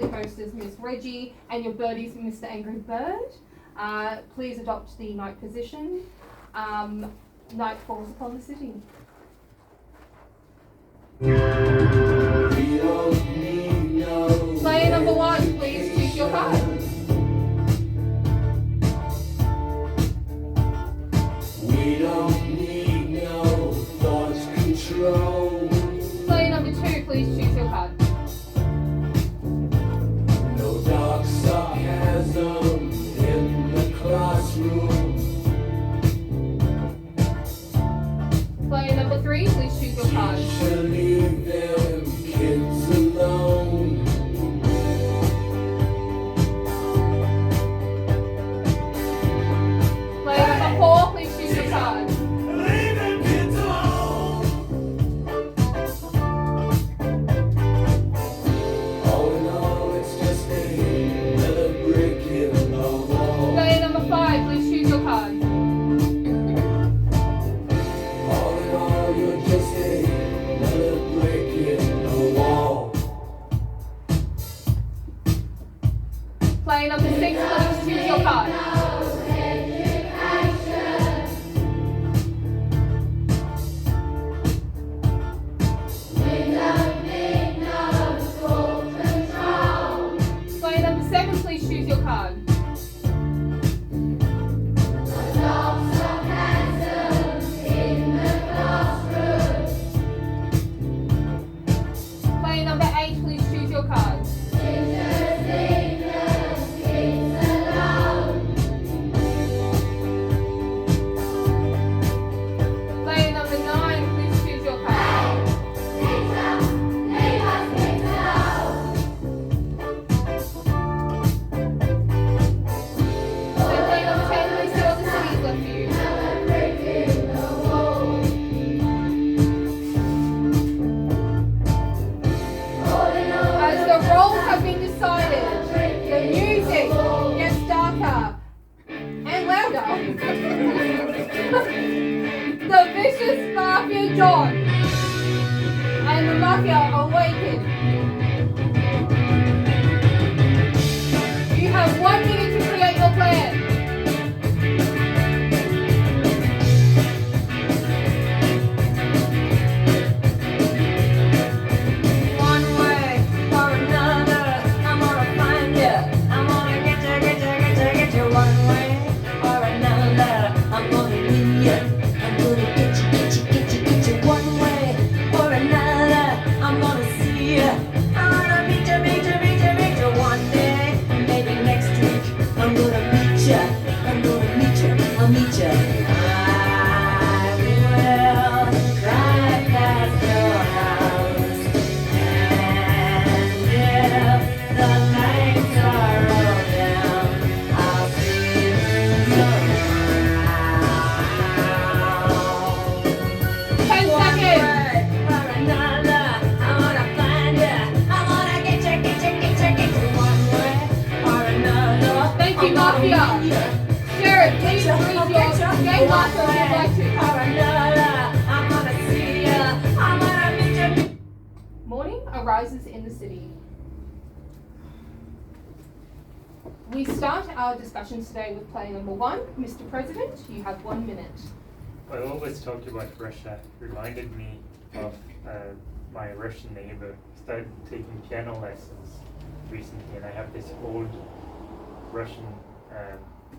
host is Miss Reggie, and your birdie is Mr. Angry Bird. Please adopt the night position. Night falls upon the city. Player number 1, please choose your card. We don't need no thought control. Player number 2, please choose your card. No dark sarcasm in the classroom. Player number 3, please choose your card. Teacher, leave them kids alone. Player number 4, please choose your card. Leave them kids alone. All in all, it's just another brick in the wall. Player number 5, please choose your card. All in all, you're just another brick in the wall. Player number 6, please choose your card. Player number 7, please choose your card. Player number 8, please choose your card. Player number 9, please choose your card. Player number 10, please see what the city's left for you. As the roles have been decided, the music gets darker and louder. The vicious Mafia John and the Mafia awaken. You have 1 minute to create your plan. One way or another, I'm gonna find you. I'm gonna get you. One way or another, I'm gonna need you. I'm gonna get you. One way or another, I'm gonna see you. I'm gonna meet you. One day, maybe next week, I'm gonna meet you. I'll meet you. I will drive past your house. And if the lights are all down, I'll see you around. 10 seconds. For another, I'm gonna find you. I'm gonna get you. One way or another. Thank you, I'm gonna Mafia. meet you. Sharon, please read your game master if you'd like to. Or another, I'm gonna see ya. I'm gonna meet you. Morning arises in the city. We start our discussions today with player number 1. Mr. President, you have 1 minute. I always talk about Russia. Reminded me of my Russian neighbor. Started taking piano lessons recently, and I have this old Russian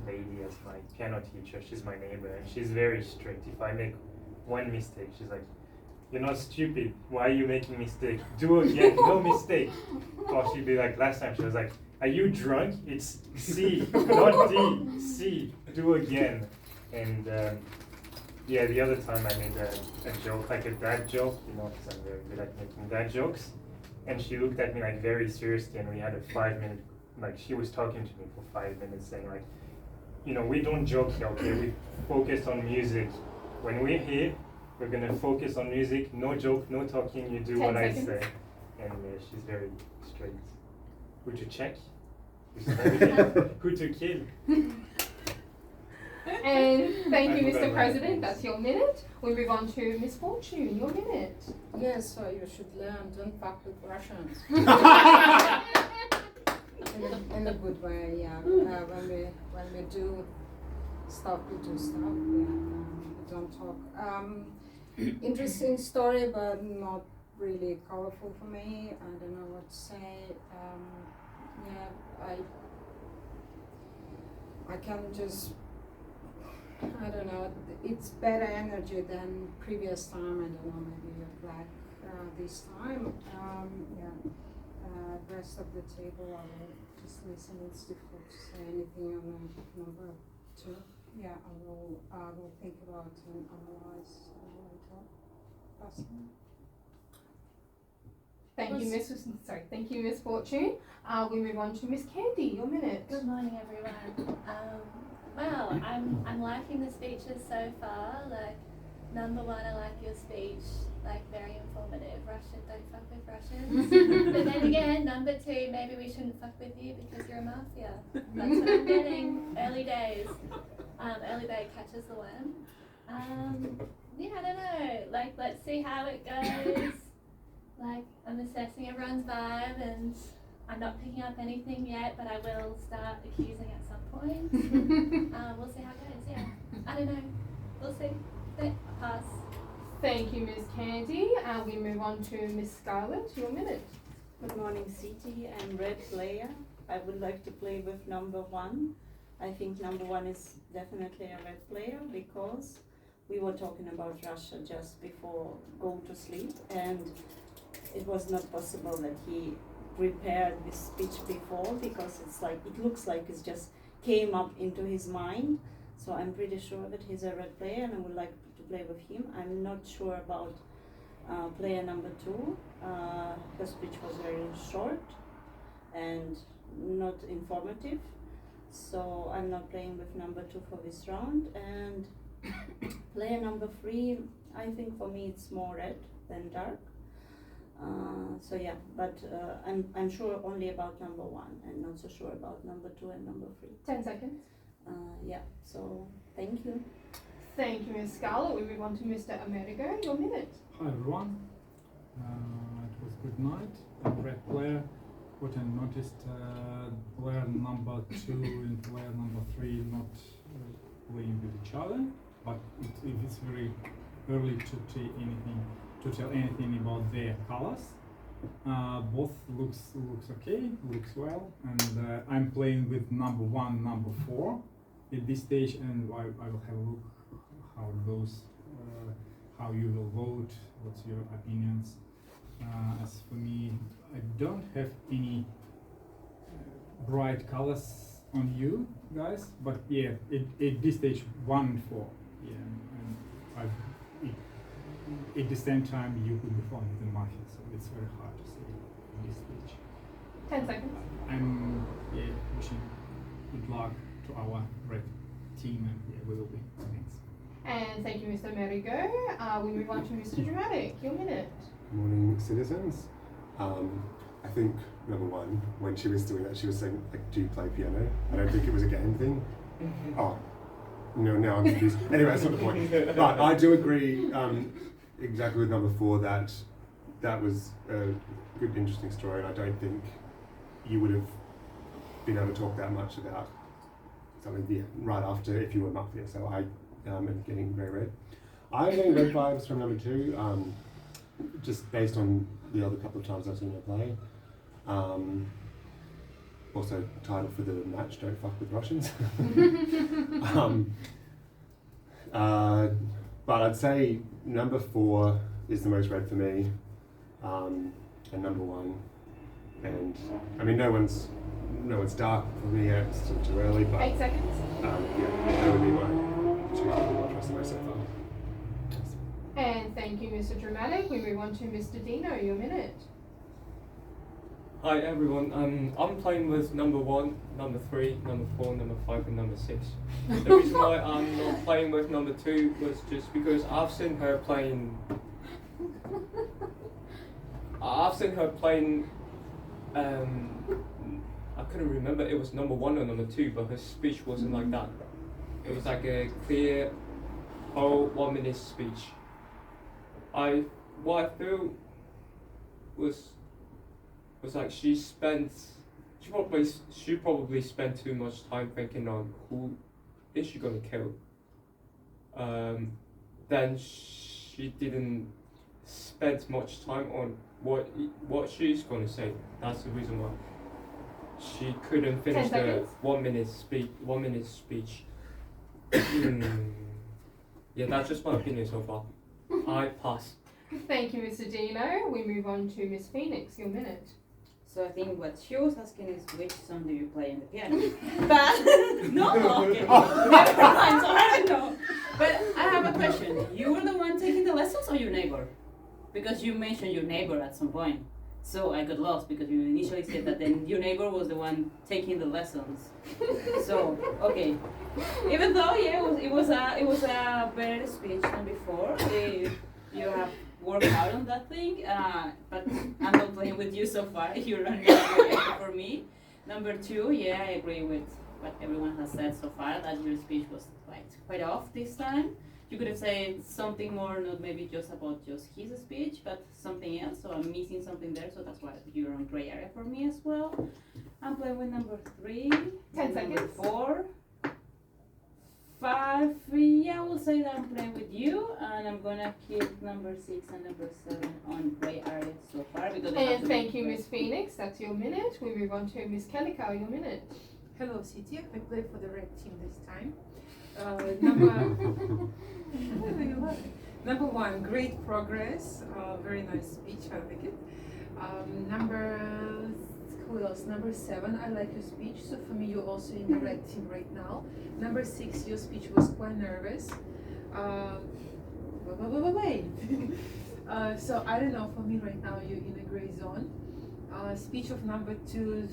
lady as my piano teacher. She's my neighbor, and she's very strict. If I make one mistake, she's like, "You're not stupid. Why are you making mistake? Do again. No mistake." Or she'd be like, last time she was like, "Are you drunk? It's C, not D. C. Do again." And yeah, the other time I made a joke, like a dad joke, because I'm very good at making dad jokes. And she looked at me like very seriously, and we had a 5-minute, like she was talking to me for 5 minutes saying like, we don't joke here, okay? We focus on music. When we're here, we're gonna focus on music, no joke, no talking, you do 10 what seconds. I say. And she's very straight. Who to check? Who to kill? And thank you, I forgot Mr. my President. names. That's your minute. We move on to Miss Fortune. Your minute. Yes, so you should learn, don't fuck with Russians. in a good way, yeah. When we do stuff, we do stuff. We don't talk. Interesting story, but not really colorful for me. I don't know what to say. I can just, I don't know, it's better energy than previous time. I don't know, maybe you're black this time. Rest of the table, I will just listen. It's difficult to say anything on the number 2. Yeah, I will think about and analyze later. Personally. Thank you, Miss Fortune. We move on to Miss Candy. Your minute. Good morning, everyone. Well, I'm liking the speeches so far. Like, number 1, I like your speech. Like, very informative. Russia, don't fuck with Russians. But then again, number 2, maybe we shouldn't fuck with you because you're a mafia. That's what I'm getting. Early days. Early day catches the worm. Yeah, I don't know. Like, let's see how it goes. Like, I'm assessing everyone's vibe and I'm not picking up anything yet, but I will start accusing at some point. We'll see how it goes, yeah. I don't know. We'll see. Pass. Thank you, Miss Candy. We move on to Miss Scarlett. Your minute. Good morning, City. I'm red player. I would like to play with number 1. I think number 1 is definitely a red player because we were talking about Russia just before going to sleep, and it was not possible that he prepared this speech before because it's like, it looks like it just came up into his mind. So I'm pretty sure that he's a red player and I would like to play with him. I'm not sure about player number 2. Her speech was very short and not informative. So I'm not playing with number 2 for this round. And player number 3, I think for me it's more red than dark. So yeah, but I'm sure only about number 1 and not so sure about number 2 and number 3. 10 seconds. Yeah, so thank you. Thank you, Miss Scarlett. We move on to Mr. Amerigo. Your minute. Hi everyone. It was good night. I'm red player. What I noticed, player number 2 and player number 3 not playing with each other, but it's very early to tell anything about their colors. Both looks okay, looks well, and I'm playing with number 1, number 4 at this stage, and I will have a look how it goes, how you will vote, what's your opinions. As for me, I don't have any bright colors on you guys, but yeah, at this stage 1 and 4, yeah, and at the same time you could be found with the mafia, so it's very hard to say at this stage. 10 seconds. I'm wishing good luck to our red team, and yeah, we will win. Thanks. And thank you, Mr. Amerigo. We move on to Mr. Dramatic. Your minute. Morning, citizens. I think number 1, when she was doing that, she was saying, like, do you play piano? I don't think it was a game thing. Oh, no, now I'm confused. Anyway, that's not the point. But I do agree exactly with number 4 that that was a good, interesting story, and I don't think you would have been able to talk that much about something right after if you were mafia. So I am getting very red. I'm getting red vibes from number 2. Just based on the other couple of times I've seen her play. Also title for the match, Don't Fuck with Russians. But I'd say number 4 is the most red for me, and number 1. And I mean, no one's dark for me yet, it's still too early, but 8 seconds. yeah, that would be my 2 people I trust the most so far. And thank you, Mr. Dramatic. We move on to Mr. Dino. Your minute. Hi everyone, I'm playing with number 1, number 3, number 4, number 5 and number 6. The reason why I'm not playing with number 2 was just because I've seen her playing, I couldn't remember it was number 1 or number 2, but her speech wasn't like that. It was like a clear whole 1 minute speech. What I feel was like she spent she probably spent too much time thinking on who is she gonna kill. Then she didn't spend much time on what she's gonna say. That's the reason why she couldn't finish 10 the seconds. 1 minute speech. Yeah, that's just my opinion so far. I pass. Thank you, Mr. Dino. We move on to Miss Phoenix. Your minute. So I think what she was asking is which song do you play on the piano? But no, okay. Never mind, so I don't know. But I have a question. You were the one taking the lessons or your neighbor? Because you mentioned your neighbor at some point. So I got lost because you initially said that then your neighbor was the one taking the lessons. So okay. Even though it was a better speech than before. You have worked out on that thing, but I'm not playing with you so far. You're running for me. Number 2, yeah, I agree with what everyone has said so far, that your speech was quite off this time. You could have said something more, not maybe just about just his speech, but something else. So I'm missing something there, so that's why you're on gray area for me as well. I'm playing with number 3, 10 number seconds. 4. 5, yeah, I will say that I'm playing with you, and I'm gonna keep number 6 and number 7 on gray area so far because they have And to thank be you, gray. Miss Phoenix. That's your minute. We move on to Miss Calico. Your minute. Hello, City. I play for the red team this time. Number 1, great progress. Very nice speech. I like it. Who else? Number 7, I like your speech. So for me, you're also in the red team right now. Number 6, your speech was quite nervous. So I don't know. For me right now, you're in a gray zone. Speech of number 2,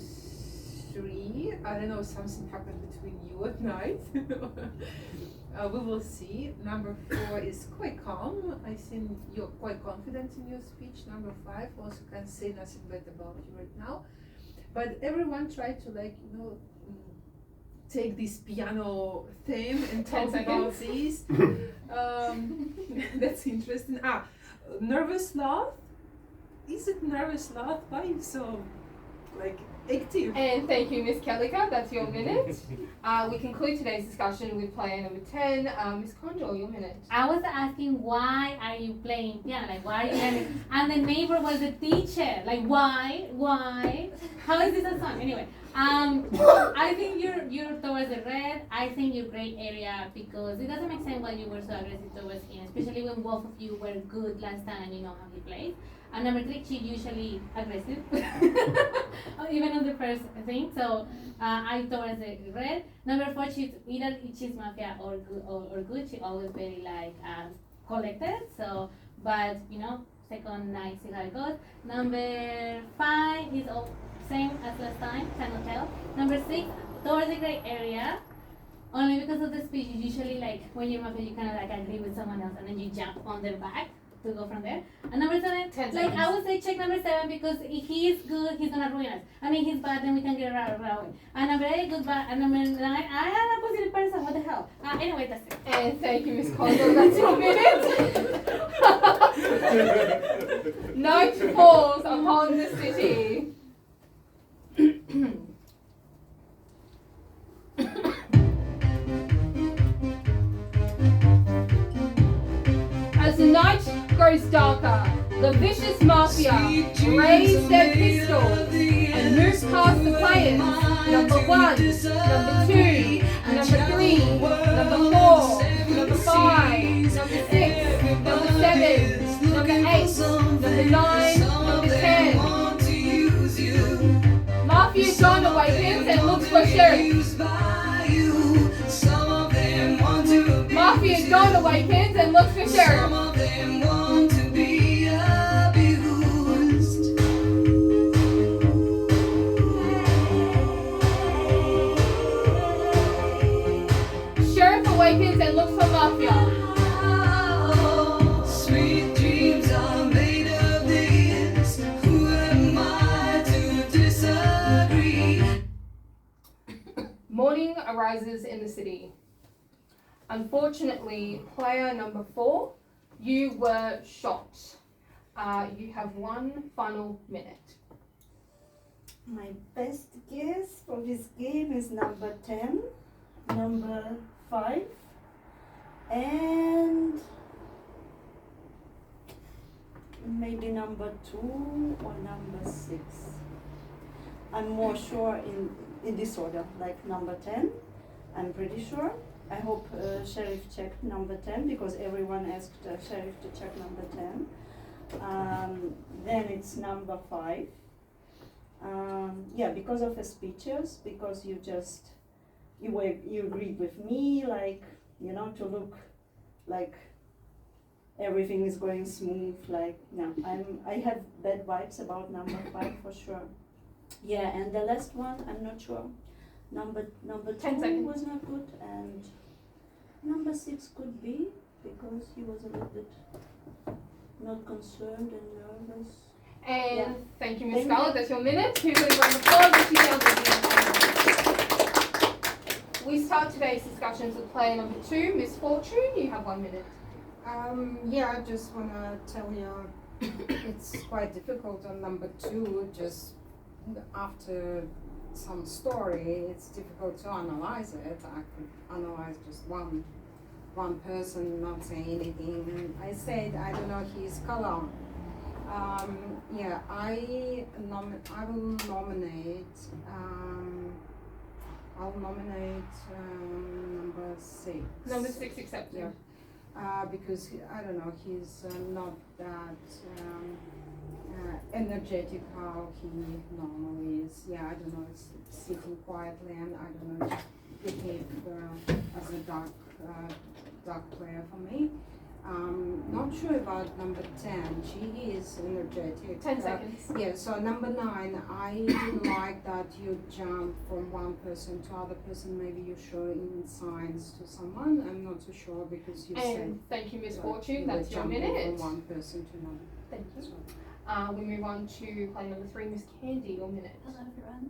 3. I don't know. Something happened between you at night. We will see. Number 4 is quite calm. I think you're quite confident in your speech. Number 5 also can't say nothing bad about you right now. But everyone tried to take this piano theme and 10 talk about seconds. this. That's interesting. Nervous laugh. Is it nervous laugh? Why you so active? And thank you, Miss Calico. That's your minute. We conclude today's discussion with player number 10. Miss Condor, your minute. I was asking why are you playing piano? Like why are you learning? And the neighbor was the teacher. Like why? How is this a song? Anyway, I think you're towards the red. I think you're gray area because it doesn't make sense why you were so aggressive towards him, especially when both of you were good last time and you know how he plays. And number 3, she's usually aggressive, even on the first thing. So I towards the red. Number 4, she's mafia or good. She always very collected. So, but second night see how it goes. Number 5 is all same as last time. Cannot tell. Number 6 towards the gray area. Only because of the speech, you usually when you're mafia, you kind of agree with someone else and then you jump on their back to go from there. And number 7, 10 seconds. I would say check number 7 because if he is good, he's gonna ruin us. I mean, he's bad, then we can get right away. And number 8, good bad. And number 9, I am a positive person. What the hell? Anyway, that's it. And thank you, Miss Condor. That's your minute. Night falls upon the city. As the night grows darker, the vicious mafia raise their pistols and move past the players. Number 1, number 2, number 3, number 4, number 5, number 6, number 7, number 8, number 9, number 10. Mafia John awakens and looks for sheriff. Mafia John awakens and looks for sheriff. Sheriff awakens and looks for mafia. Sweet dreams are made of this. Who am I to disagree? Morning arises in the city. Unfortunately, player number 4, you were shot. You have 1 final minute. My best guess for this game is number 10, number 5, and maybe number 2 or number 6. I'm more sure in this order, like number 10, I'm pretty sure. I hope Sheriff checked number 10 because everyone asked Sheriff to check number 10. Then it's number 5. Yeah, because of the speeches, because you agreed with me, like, you know, to look like everything is going smooth, like, no, I have bad vibes about number 5 for sure. Yeah, and the last one, I'm not sure. Number 10 2 seconds. was not good, and number 6 could be, because he was a little bit not concerned and nervous. And Yeah. thank you, Miss Thank Scarlett. you. That's your minute. Here's a round of applause if you know. We start today's discussions with player number 2, Miss Fortune. You have 1 minute. Yeah, I just want to tell you it's quite difficult on number 2. Just after some story, it's difficult to analyze it. I could analyze just one person not saying anything. And I said I don't know his color. Yeah, I will nominate. I'll nominate number 6. Number 6 accepted. Yeah. Because I don't know, he's not that energetic how he normally is. Yeah, I don't know, it's sitting quietly and I don't know, just behave as a dark player for me. Not sure about number 10. She is energetic. 10 seconds. Yeah, so number 9, I like that you jump from one person to other person. Maybe you show in signs to someone. I'm not so sure because you said. And thank you, Miss that Fortune. you were That's your jumping minute. from one person to another. Thank you. So, We move on to player number 3, Miss Candy. Your minute. Hello everyone.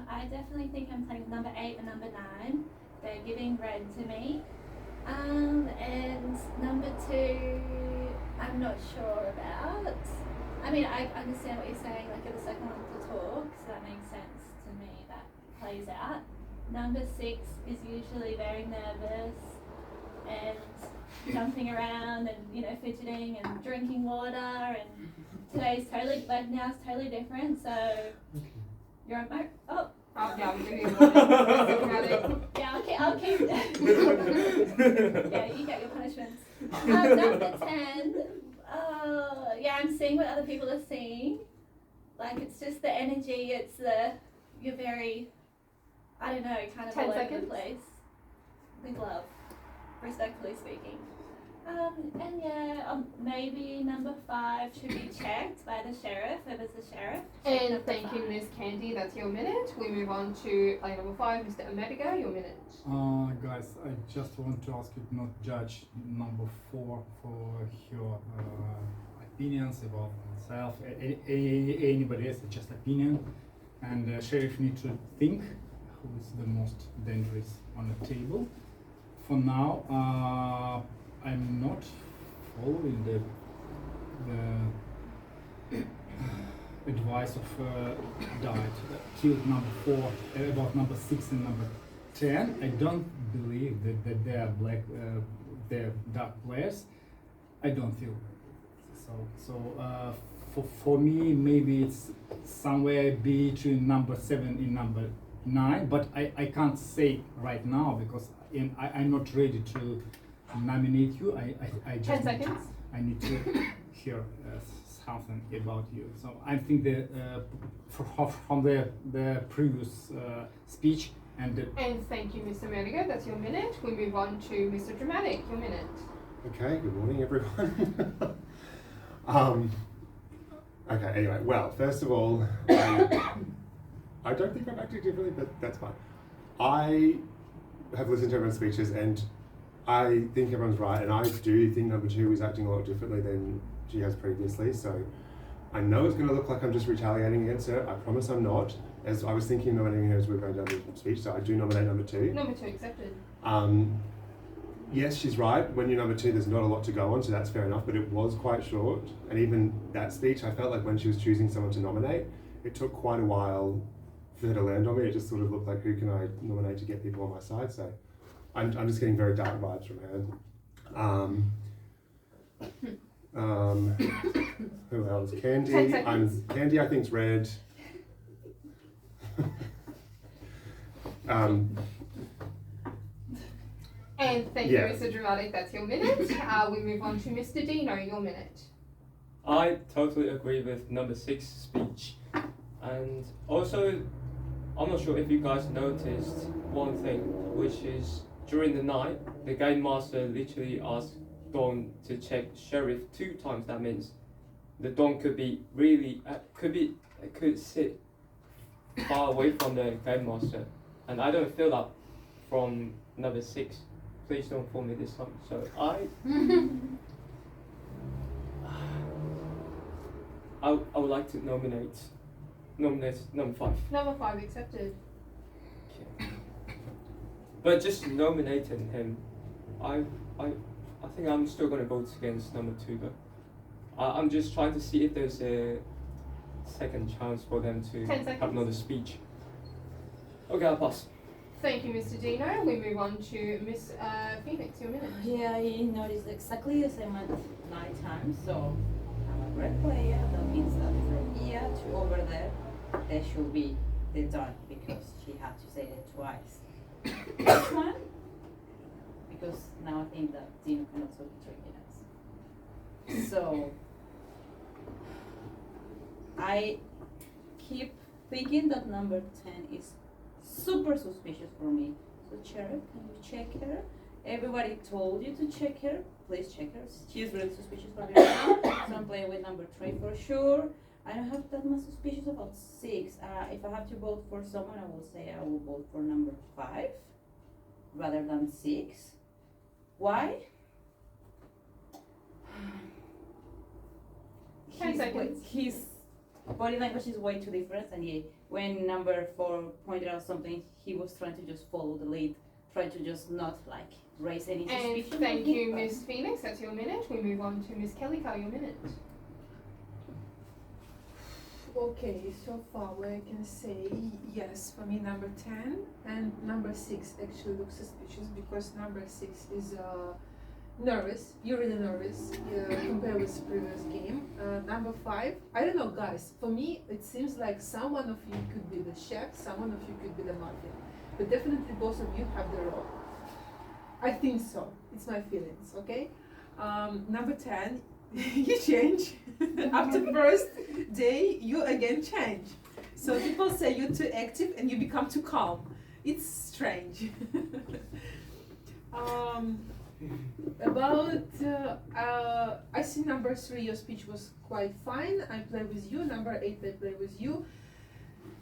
I definitely think I'm playing with number 8 and number 9. They're giving red to me. And number 2, I'm not sure about. I mean, I understand what you're saying, like you're the second one to talk, so that makes sense to me, that plays out. Number 6 is usually very nervous and jumping around and, you know, fidgeting and drinking water, and today's totally, like now it's totally different, so you're on my, oh. Oh, yeah, I'm giving you 1 minute. Yeah, I'll keep yeah, you get your punishments. Number 10, yeah, I'm seeing what other people are seeing. Like, it's just the energy, it's you're very, I don't know, kind of 10 all over seconds. the place. With love, respectfully speaking. And yeah, maybe number 5 should be checked by the sheriff, whoever's the sheriff. Check And number thank you, 5. Miss Candy. That's your minute. We move on to player number 5, Mr. Omediga. Your minute. Guys, I just want to ask you to not judge number 4 for her opinions about myself, anybody else, it's just opinion. And sheriff needs to think who is the most dangerous on the table. For now, I'm not following the advice of diet. Till number 4, about number 6 and number 10. I don't believe that they are they're dark players. I don't feel so. For me, maybe it's somewhere between number 7 and number 9, but I can't say right now because I'm not ready to nominate you. I 10 just seconds. I need to hear something about you. So I think that from the previous speech and And thank you, Mr. Omediga. That's your minute. We move on to Mr. Dramatic. Your minute. Okay, good morning everyone. Okay, anyway, well, first of all, I don't think I've acted differently, but that's fine. I have listened to everyone's speeches and I think everyone's right, and I do think number 2 is acting a lot differently than she has previously, so I know it's going to look like I'm just retaliating against her. I promise I'm not, as I was thinking of nominating her as we were going down the speech, so I do nominate number 2. Number 2 accepted. Yes, she's right. When you're number 2, there's not a lot to go on, so that's fair enough, but it was quite short. And even that speech, I felt like when she was choosing someone to nominate, it took quite a while for her to land on me. It just sort of looked like, who can I nominate to get people on my side? So I'm just getting very dark vibes from her. Who else? Candy. 10 seconds. Candy, I think's red. And thank Yeah. you, Mr. Dramatic. That's your minute. We move on to Mr. Dino. Your minute. I totally agree with number 6 speech. And also, I'm not sure if you guys noticed one thing, which is during the night, the game master literally asked Dawn to check Sheriff 2 times. That means the Dawn could be really, could sit far away from the game master. And I don't feel that from number 6. Please don't fool me this time. So I would like to nominate number 5. Number 5 accepted. Okay. But just nominating him, I think I'm still gonna vote against number 2. But I'm just trying to see if there's a second chance for them to 10 seconds. have another speech. Okay, I'll pass. Thank you, Mr. Dino. We move on to Miss Phoenix. Your minute. Yeah, I noticed exactly the same at night time. So I'm a red player. That means that from here to over there should be the Dawn because she had to say it twice. Which one? Because now I think that Dino can also be tricking us. So I keep thinking that number 10 is super suspicious for me. So Sheriff, can you check her? Everybody told you to check her. Please check her. She's really suspicious for me right now. So I'm playing with number 3 for sure. I don't have that much suspicious about 6. If I have to vote for someone, I will say I will vote for number 5 rather than 6. Why? 10 seconds. His body language is way too different, and when number 4 pointed out something, he was trying to just follow the lead, trying to just not like raise any And suspicion. thank you, Miss Phoenix. That's your minute. We move on to Miss Kelly. Your minute. Okay, so far where I can say yes, for me number 10 and number 6 actually look suspicious because number 6 is nervous. You're really nervous compared with the previous game. Number 5, I don't know guys, for me it seems like someone of you could be the chef, someone of you could be the mafia. But definitely both of you have the role. I think so. It's my feelings, okay? Number 10, you change. After first day, you again change. So people say you're too active and you become too calm. It's strange. I see number 3, your speech was quite fine. I play with you. Number 8, I play with you.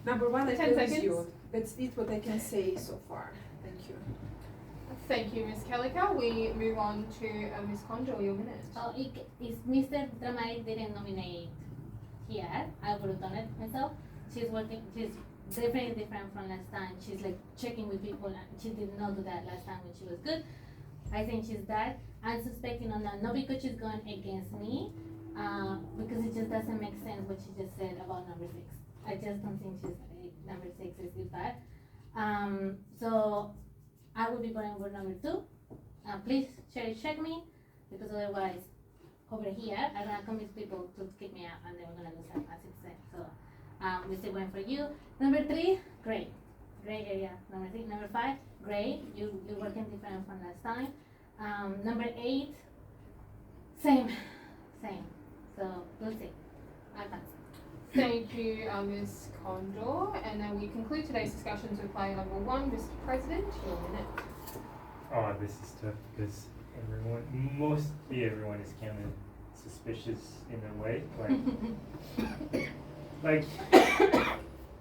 Number 1, I 10 play with seconds. you. That's it what I can say so far. Thank you. Thank you, Miss Calica. We move on to Miss Conjo. Your minute. Oh, if Mr. Dramatic didn't nominate here, I would have done it myself. She's definitely different from last time. She's like checking with people, and she did not do that last time when she was good. I think she's that. I'm suspecting on that, not because she's going against me, because it just doesn't make sense what she just said about number 6. I just don't think number 6 is good that. So I will be voting for number 2. Please check me, because otherwise, over here, I'm gonna convince people to kick me out, and then we're gonna lose that massive set. So we still going for you. Number 3, great area. Number 6, number 5, great. You're working different from last time. Number 8, same. So we'll see. I'll pass. Thank you, Miss Condor. And then we conclude today's discussions with player number 1, Mr. President. Your minute. Oh, this is tough because mostly everyone is kind of suspicious in a way. Like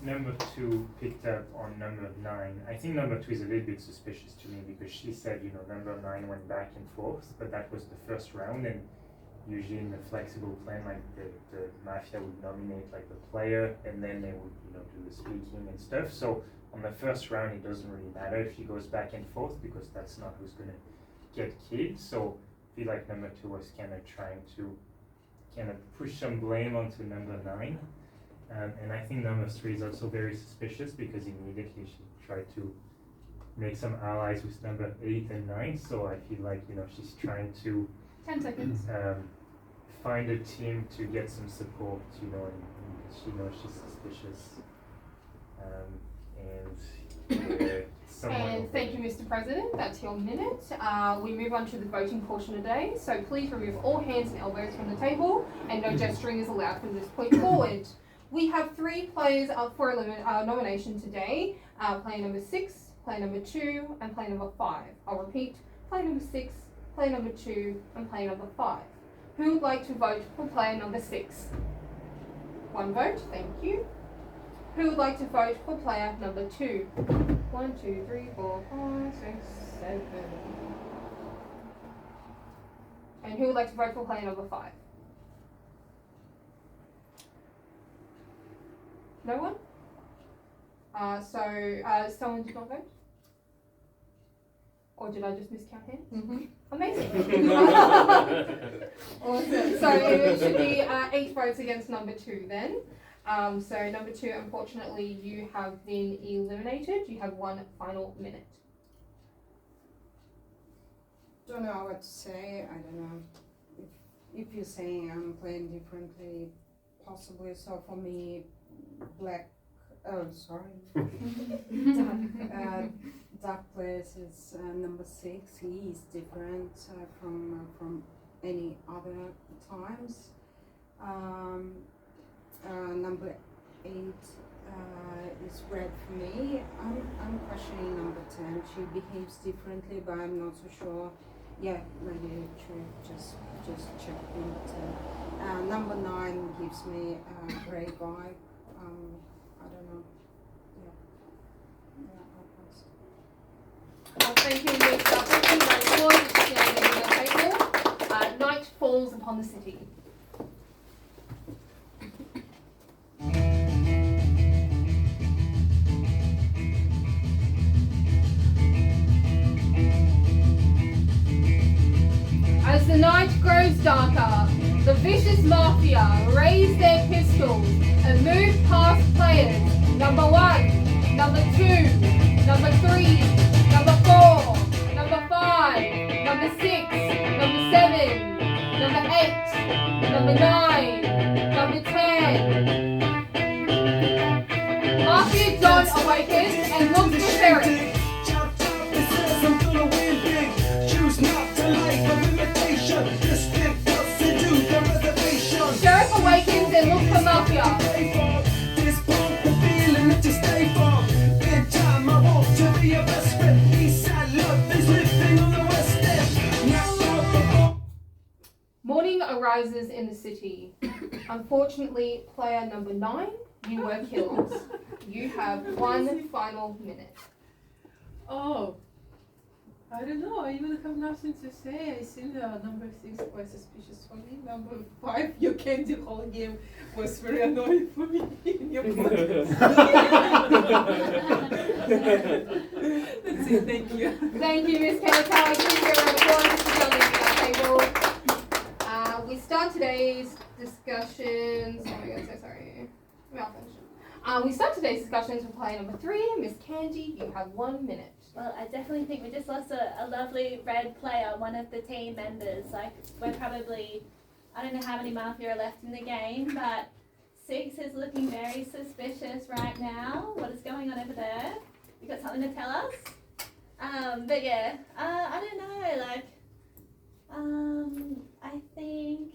number 2 picked up on number 9. I think number 2 is a little bit suspicious to me because she said, number 9 went back and forth, but that was the first round, and usually in the flexible plan, like the mafia would nominate like the player, and then they would, do the speaking and stuff. So on the first round, it doesn't really matter if she goes back and forth because that's not who's gonna get killed. So I feel like number 2 was kind of trying to push some blame onto number 9. And I think number 3 is also very suspicious because immediately she tried to make some allies with number 8 and 9. So I feel like, you know, she's trying to 10 seconds. find a team to get some support, you know, and she knows she's suspicious. And thank you, Mr. President. That's your minute. We move on to the voting portion today. So please remove all hands and elbows from the table, and no gesturing is allowed from this point forward. We have 3 players up for nomination today. Player number 6, player number 2, and player number 5. I'll repeat: player number 6, player number 2, and player number 5. Who would like to vote for player number 6? 1 vote. Thank you. Who would like to vote for player number 2? 1, 2, 3, 4, 5, 6, 7. And who would like to vote for player number 5? No one? Someone did not vote? Or did I just miscount hands? Mm-hmm. Amazing. Awesome. So it should be 8 votes against number 2 then. So number 2, unfortunately, you have been eliminated. You have 1 final minute. Don't know what to say. I don't know if you're saying I'm playing differently, possibly. So for me, Dark Place is number 6. He is different from any other times. Number 8 is red for me. I'm questioning number 10. She behaves differently, but I'm not so sure. Yeah, maybe I should just check number 10. Number 9 gives me a grey vibe. I don't know. I'll pass. Thank you, Ms. Duffy. My lord, it's standing on the table. Night falls upon the city. As the night grows darker, the vicious mafia raise their pistols and move past players number 1, number 2, number 3, number 4, number 5, number 6, number 7, number 8, number 9, number 10. Mafia Don awakens and looks for Sheriff. Sheriff awakens and looks for Mafia. Morning arises in the city. Unfortunately, player number 9, you were killed. You have 1 final minute. Oh, I don't know. I even have nothing to say. I think number 6 quite suspicious for me. Number 5, your candy whole game was very annoying for me. In your podcast. That's it. Thank you. Thank you, Ms. Kanakawa. Please give a round of applause for coming to our table. We start today's discussions. Oh my god, so sorry. We start today's discussions with player number 3, Miss Candy. You have 1 minute. Well, I definitely think we just lost a lovely red player, one of the team members. Like, we're probably, I don't know how many Mafia are left in the game, but 6 is looking very suspicious right now. What is going on over there? You got something to tell us? But yeah, I don't know, like, I think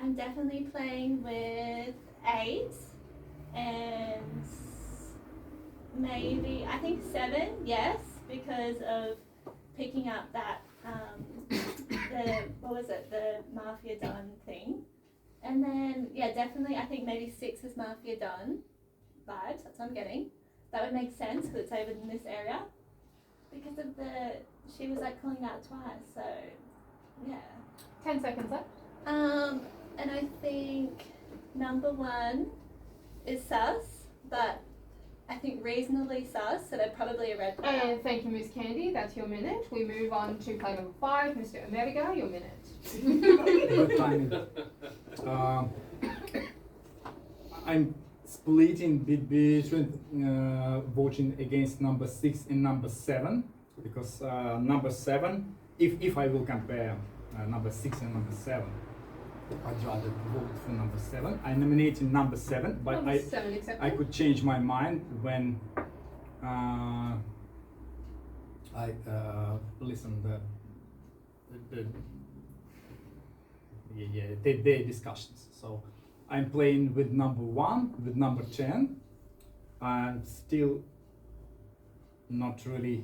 I'm definitely playing with 8 and maybe, I think 7, yes, because of picking up that, the Mafia Don thing. And then, yeah, definitely, I think maybe 6 is Mafia Don vibes, that's what I'm getting. That would make sense because it's over in this area. Because of she was like calling out twice, so, yeah. 10 seconds left. And I think number 1 is sus, but I think reasonably sus, so they're probably a red player. And thank you, Miss Candy. That's your minute. We move on to player number 5, Mr. Omega. Your minute. Good timing. I'm splitting between voting against number 6 and number 7, because number 7, if I will compare number 6 and number 7, I'd rather vote for number 7. I nominated number 7, but Number I 7 accepted. I could change my mind when I listen the discussions. So I'm playing with number 1, with number 10. I'm still not really.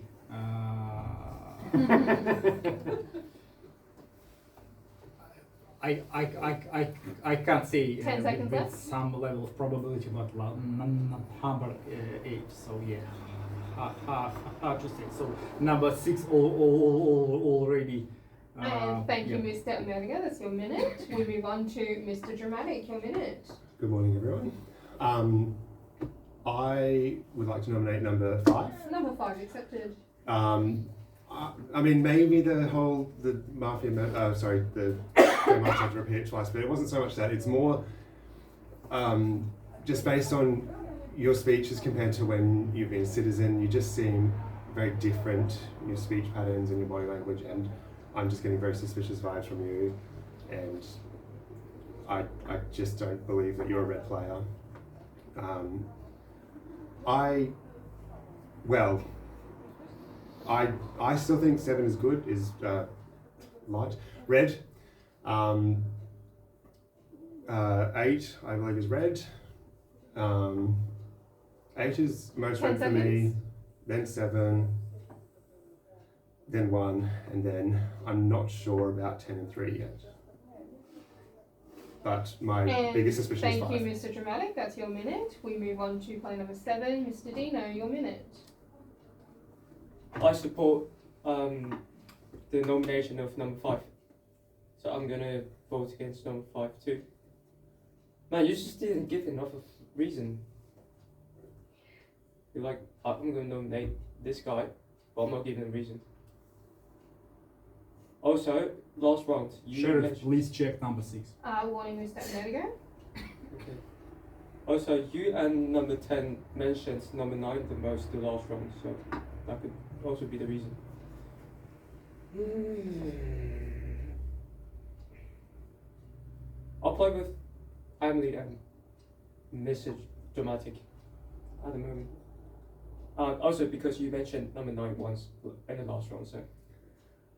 I can't say 10 seconds with left. some level of probability, but number 8. So yeah, hard to say. So number 6 already. And thank you, yeah. Mr. America. That's your minute. We move on to Mr. Dramatic. Your minute. Good morning, everyone. I would like to nominate number 5. Number 5 accepted. I mean, maybe the mafia, the they might have to repeat it twice, but it wasn't so much that. It's more just based on your speeches compared to when you've been a citizen. You just seem very different, your speech patterns and your body language, and I'm just getting very suspicious vibes from you, and I just don't believe that you're a red player. I still think 7 is good, is light. Red. 8, I believe, is red. 8 is most 10 red for me, seconds. then 7, then 1, and then I'm not sure about 10 and 3 yet. But my And biggest suspicion is 5. thank you, Mr. Dramatic. That's your minute. We move on to play number 7. Mr. Dino, your minute. I support the nomination of number 5. So I'm gonna vote against number 5 too. Man, you just didn't give enough of reason. You're like, I'm gonna nominate this guy, but I'm not giving a reason. Also, last round, you Sheriff, mentioned. please check number 6. Warning, Mr. America. Okay. Also, you and number 10 mentioned number 9 the most the last round, so that could also be the reason. I'll play with Emily and Mr. Dramatic at the moment. Also, because you mentioned number 9 once in the last round, so.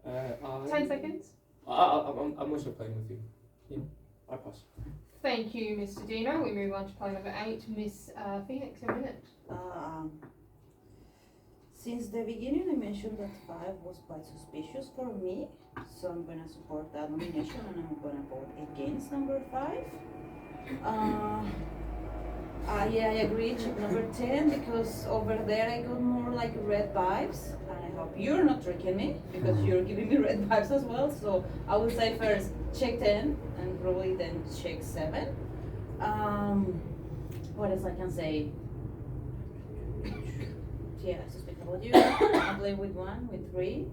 10 seconds. I'm also playing with you. Yeah, I pass. Thank you, Mr. Dino. We move on to play number 8. Miss Phoenix, your minute. Since the beginning, I mentioned that 5 was quite suspicious for me, so I'm gonna support that nomination and I'm gonna vote against number 5. Yeah, I agree, check number 10, because over there I got more like red vibes, and I hope you're not tricking me, because you're giving me red vibes as well, so I would say first check 10, and probably then check 7. What else I can say? Yeah, I suspect about you. I'm playing with 1, with 3.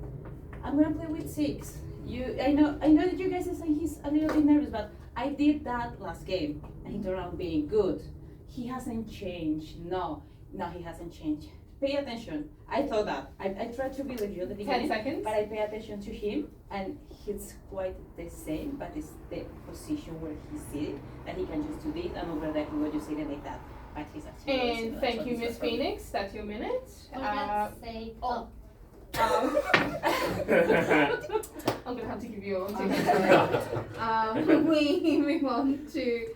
I'm gonna play with 6. I know that you guys are saying he's a little bit nervous, but I did that last game, and he turned out being good. He hasn't changed. No, he hasn't changed. Pay attention. I thought that. I tried to believe you at the 10 beginning, seconds. but I pay attention to him, and he's quite the same, but it's the position where he's seated that he can just do this, and over there he will just sit like that. But he's actually very And similar, thank so you, this Miss was probably- Phoenix. That's your minute. For God's sake. oh. I'm gonna have to give you a we move on to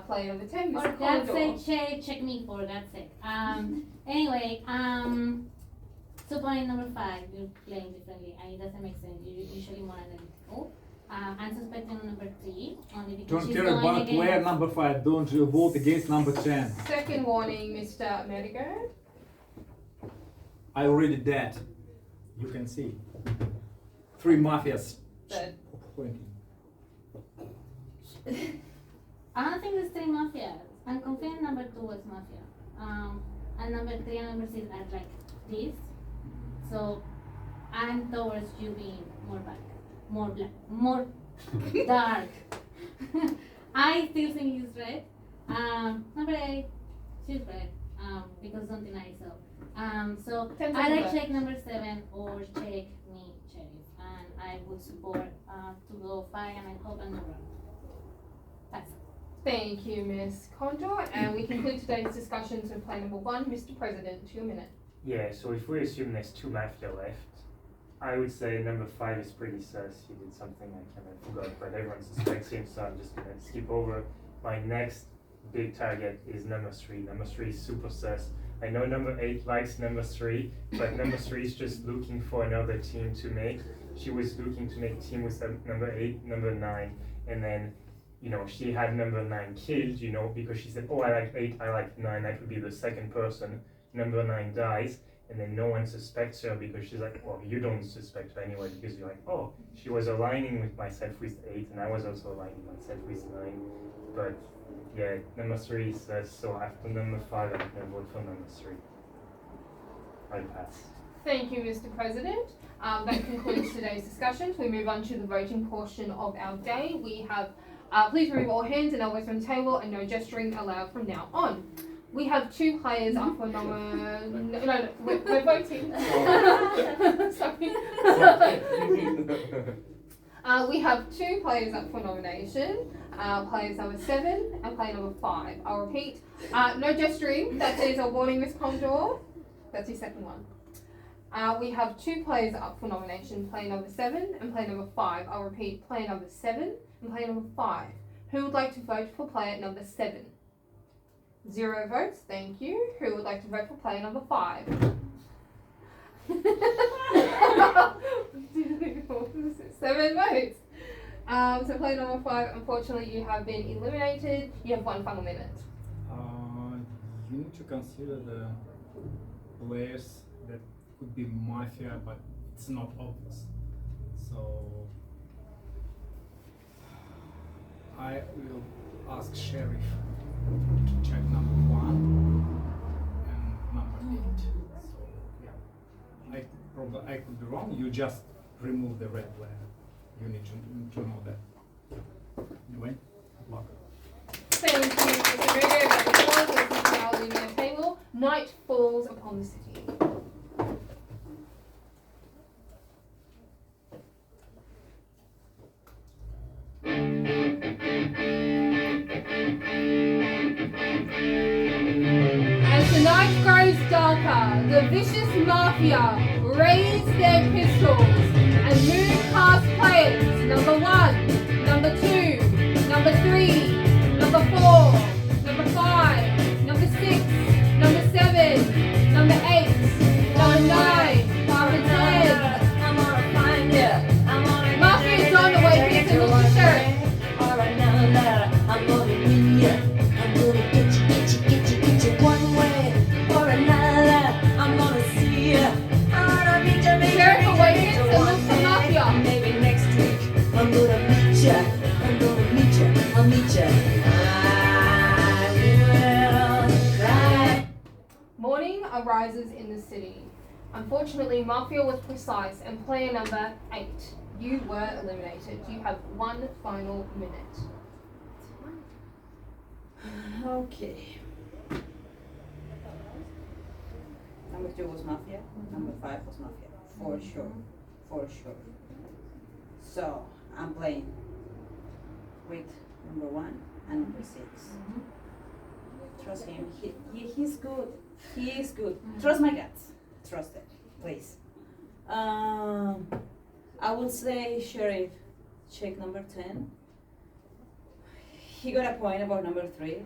play number 10. For Mr. God's Commodore. sake, check me for God's sake. Anyway, so point number 5, you're playing differently, and it doesn't make sense. You're usually more analytical. I'm suspecting number 3, only because Don't she's care going about player against. number 5. Don't vote against number 10. Second warning, Mr. Medigo. I already dead. You can see. 3 mafias. Dead. Pointing. I don't think there's 3 mafias. I'm confident number 2 was mafia. And number 3 and number 6 are like this. So I'm towards you being more black, more dark. I still think he's red. Number 8, She's red. Because don't deny so. So Ten either seconds check number 7 or check me, Sheriff. And I would support to go 5 and I hope I'm not wrong. That's it. Thank you, Ms. Condor. And we conclude today's discussions with play number 1. Mr. President, your minute. Yeah, so if we assume there's 2 mafia left, I would say number 5 is pretty sus. He did something I kind of forgot, but everyone suspects him, so I'm just gonna skip over. My next big target is number 3. Number 3 is super sus. I know number 8 likes number 3, but number 3 is just looking for another team to make. She was looking to make a team with number 8, number 9, and then, you know, she had number 9 killed, you know, because she said, oh, I like 8, I like 9, that would be the second person. Number 9 dies, and then no one suspects her because she's like, well, you don't suspect her anyway, because you're like, oh, she was aligning with myself with 8, and I was also aligning myself with 9. But yeah, number 3 says, so after number 5, I'm gonna vote for number 3. I pass. Thank you, Mr. President. That concludes today's discussions. We move on to the voting portion of our day. We have, please remove all hands and elbows from the table and no gesturing allowed from now on. We have 2 players up for we're voting. Sorry. We have 2 players up for nomination. Players number 7 and player number 5. I'll repeat. No gesturing. That is a warning, Miss Condor. That's your second one. We have 2 players up for nomination. Player number 7 and player number 5. I'll repeat. Player number 7 and player number 5. Who would like to vote for player number 7? 0 votes. Thank you. Who would like to vote for player number 5? 7 votes. So player number 5, unfortunately, you have been eliminated. You have 1 final minute. You need to consider the players that could be mafia, but it's not obvious. So I will ask Sheriff to check number 1 and number 8. So yeah, I could be wrong. You just remove the red player. You need to know that. Anyway, good luck. Thank you, Mr. Gregor. This is now leaving the table. Night falls upon the city. As the night grows darker, the vicious mafia raise their pistols and move past players number 1, number 2, number 3, number 4, number 5, number 6, number 7, number 8, number 9, number 10. I'm gonna find you. I'm gonna Mafia's on the way, Peter, Mr. Sheriff. Alright, now I'm gonna win you. I'm gonna get you one way or another. I'm gonna see you. I'm gonna meet you, meet you, Sheriff, meet you, away, meet you Peter, one look for day. Mafia. Maybe next week I'm gonna meet you. I'm gonna meet you. I'll meet you. I will cry. Morning arises in the city. Unfortunately, Mafia was precise and player number 8. You were eliminated. You have 1 final minute. Okay. Number 2 was mafia. Number 5 was mafia. For sure. For sure. So I'm playing with number 1 and number 6. Trust him. He's good. He is good. Trust my guts. Trust it, please. I will say, Sheriff, check number 10. He got a point about number 3.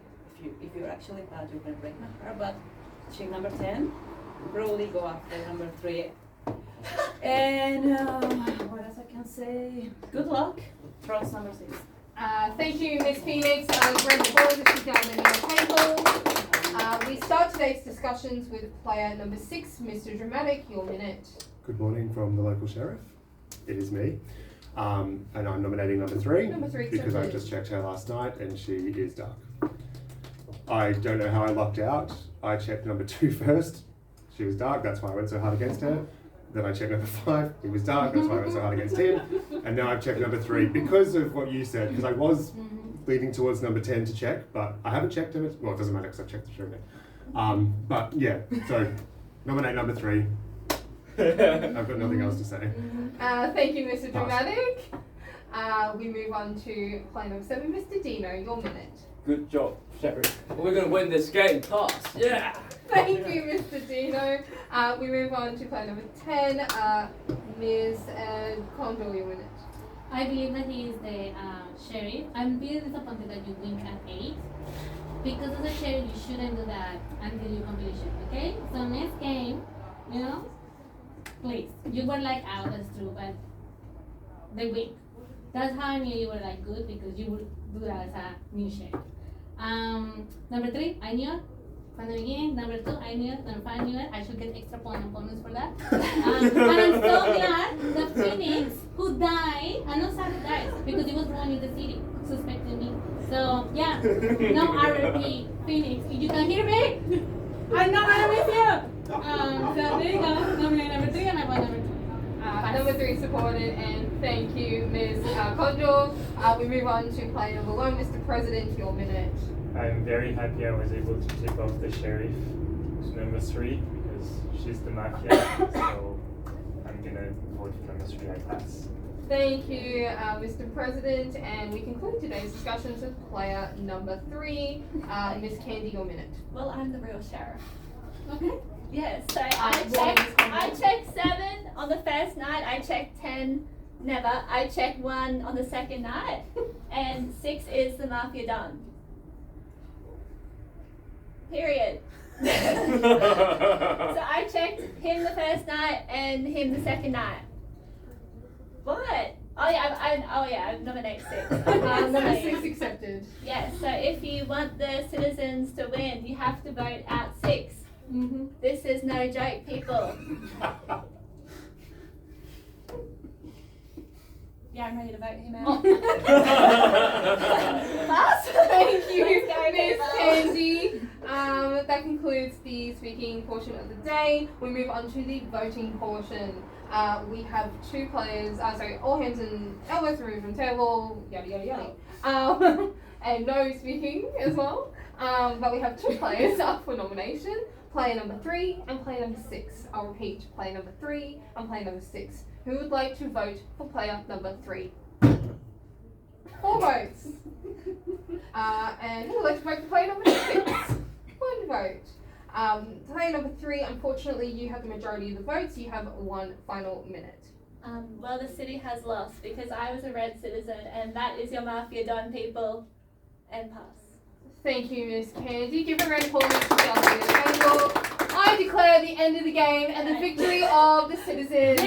If you're actually bad, you're gonna break my heart. But check number 10. Probably go after number 3. And what else I can say? Good luck. Trust number 6. Thank you, Ms. Phoenix. Greg Paul, this is now the table. We start today's discussions with player number 6, Mr. Dramatic. Your minute. Good morning from the local sheriff. It is me. And I'm nominating number 3. Number 3 because I accepted. just checked her last night and she is dark. I don't know how I lucked out. I checked number 2 first. She was dark, that's why I went so hard against her. Then I checked number 5. He was dark, that's why I went so hard against him. And now I've checked number 3 because of what you said, because I was leaning towards number 10 to check, but I haven't checked him. Well, it doesn't matter because I've checked the 3 now. But yeah, so nominate number 3. I've got nothing else to say. Thank you, Mr. Pass. Dramatic. We move on to play number 7, Mr. Dino, your minute. Good job, Sheriff. We're gonna win this game. Pass. Yeah. Thank you, Mr. Dino. We move on to play number 10, Ms. Condor, your minute. I believe that he is the sheriff. I'm really disappointed that you win at 8. Because as a sheriff, you shouldn't do that until you complete it, okay? So next game, you know, please. You were like out, that's true, but they win. That's how I knew you were like good, because you would do that as a new sheriff. Number 3, I knew it from the beginning. Number 2, I knew it. Number 5, I knew it. I should get extra point and bonus for that. And I'm so glad the Phoenix who died, I'm not sad he died, because he was ruining the city, suspecting me. So yeah, no RP, Phoenix. If you can hear me, I'm not gonna miss you. So there you go. Nominate number 3 and I want number 2. Number 3 supported, and thank you, Ms. Condor. We move on to play number 1, Mr. President, your minute. I'm very happy I was able to take off the sheriff to number 3 because she's the mafia. So I'm gonna vote for number 3. I pass. Thank you, Mr. President, and we conclude today's discussions with player number 3, Ms. Candy, your minute. Well, I'm the real sheriff. Okay. Yes, so what is I checked 7 on the first night, I checked 10, never. I checked 1 on the second night, and 6 is the Mafia Don. Period. So I checked him the first night and him the second night. But I nominate 6. Number 6 accepted. Yes, so if you want the citizens to win, you have to vote out 6. Mm-hmm. This is no joke, people. Yeah, I'm ready to vote him out. Pass. Thank you, Let's go, Ms. people. Candy. That concludes the speaking portion of the day. We move on to the voting portion. We have 2 players, all hands and elbows removed from table, yada yada yada. And no speaking as well. But we have 2 players up for nomination. Player number 3 and player number 6. I'll repeat, player number 3 and player number 6. Who would like to vote for player number 3? 4 votes. And who would like to vote for player number 6? 1 vote. Player number 3, unfortunately, you have the majority of the votes. You have 1 final minute. Well, the city has lost because I was a red citizen, and that is your Mafia Don, people. And pass. Thank you, Miss Candy. Give a round of applause to Chelsea at the table. I declare the end of the game and the victory of the citizens.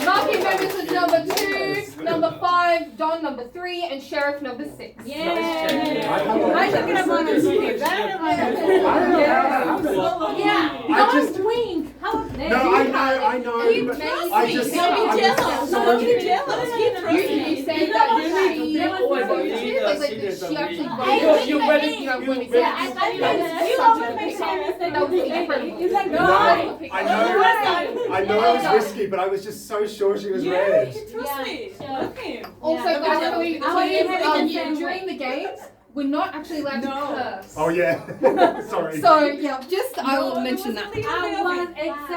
Mafia members was number 2, number 5, Don number 3, and Sheriff number 6. Yay! I should get a bonus. Yeah, I no just- one wink. How dare No, you? I know. But I just. Don't be jealous. Don't be jealous. Keep You say that she always voted, lead like us she in the actually lead. voted. You ready? You know, You when ready? exactly You always make sure mistake. That was incredible. It's like, No, no. I know it was risky, but I was just so sure she was red. Trust me. Yeah. Look him. Also, Yeah, guys, no, we, I want you to during the games, we're not actually allowed to curse. Oh yeah. Sorry. So yeah, just I will mention that. I was exactly